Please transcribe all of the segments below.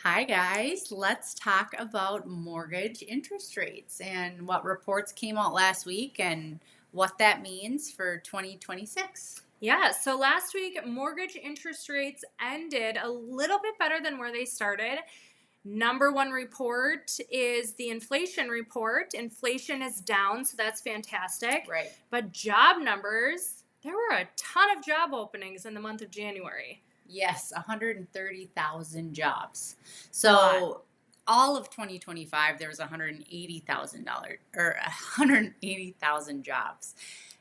Hi, guys. Let's talk about mortgage interest rates and what reports came out last week and what that means for 2026. Yeah, so last week, mortgage interest rates ended a little bit better than where they started. Number one report is the inflation report. Inflation is down, so that's fantastic. Right. But job numbers, there were a ton of job openings in the month of January. Yes, 130,000 jobs. It's a lot. So all of 2025, there was $180,000 or 180,000 jobs.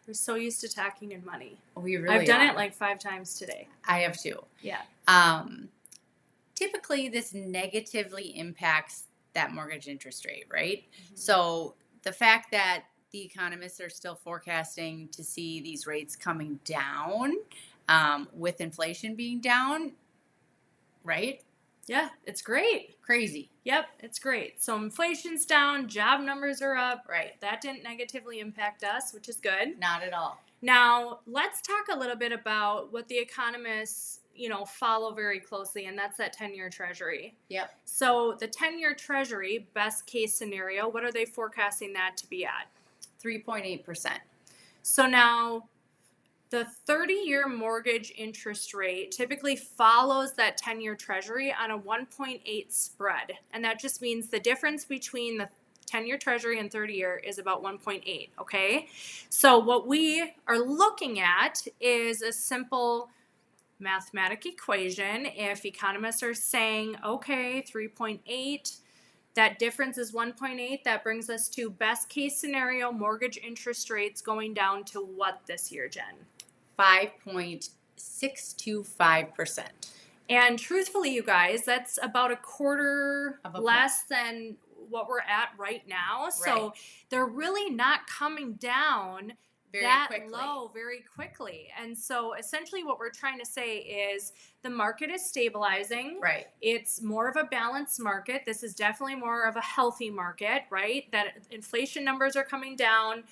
We're so used to talking in money. We I've really done it are. like 5 times today. I have too. Yeah. Um, Typically, this negatively impacts that mortgage interest rate, right? So the fact that the economists are still forecasting to see these rates coming down with inflation being down, right? Yeah, it's great. Crazy. Yep, it's great. So inflation's down, job numbers are up. Right. That didn't negatively impact us, which is good. Not at all. Now, let's talk a little bit about what the economists, follow very closely, and that's that 10-year treasury. Yep. So, the 10-year treasury, best case scenario, what are they forecasting that to be at? 3.8%. So, now the 30-year mortgage interest rate typically follows that 10-year treasury on a 1.8 spread. And that just means the difference between the 10-year treasury and 30-year is about 1.8, okay? So what we are looking at is a simple mathematical equation. If economists are saying, okay, 3.8, that difference is 1.8, that brings us to best case scenario mortgage interest rates going down to what this year, Jen? 5.625%. And truthfully, you guys, that's about a quarter Of a less than what we're at right now. So Right. they're really not coming down Very that quickly. low very quickly. And so essentially what we're trying to say is the market is stabilizing. Right. It's more of a balanced market. This is definitely more of a healthy market, right? That inflation numbers are coming down.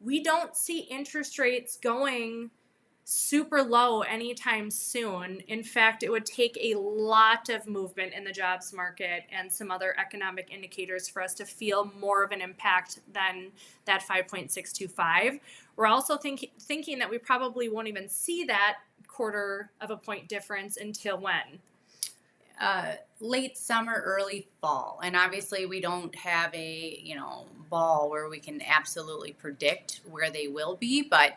We don't see interest rates going super low anytime soon. In fact, it would take a lot of movement in the jobs market and some other economic indicators for us to feel more of an impact than that 5.625. We're also thinking that we probably won't even see that quarter of a point difference until when? Late summer, early fall. And obviously we don't have a, ball where we can absolutely predict where they will be, but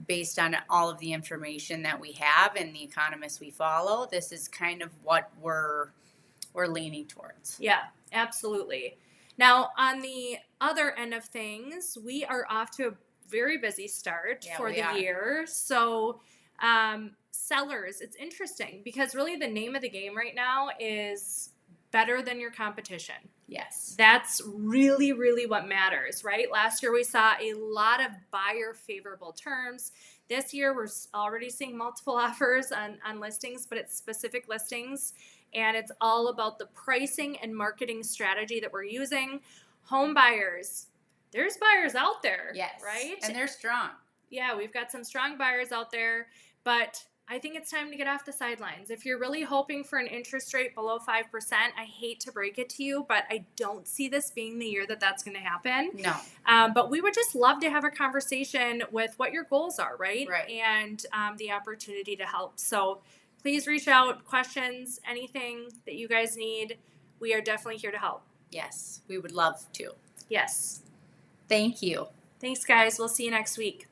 based on all of the information that we have and the economists we follow, this is kind of what we're leaning towards. Yeah, absolutely. Now, on the other end of things, we are off to a very busy start Yeah, for we the are. year. So, sellers, it's interesting because really the name of the game right now is better than your competition. Yes. That's really, really what matters, right? Last year we saw a lot of buyer favorable terms. This year we're already seeing multiple offers on listings, but it's specific listings. And it's all about the pricing and marketing strategy that we're using. Home buyers, there's buyers out there, Yes. right? And they're strong. Yeah, we've got some strong buyers out there, but I think it's time to get off the sidelines. If you're really hoping for an interest rate below 5%, I hate to break it to you, but I don't see this being the year that that's going to happen. No. But we would just love to have a conversation with what your goals are, right? Right. And the opportunity to help. So please reach out, questions, anything that you guys need. We are definitely here to help. Yes, we would love to. Yes. Thank you. Thanks, guys. We'll see you next week.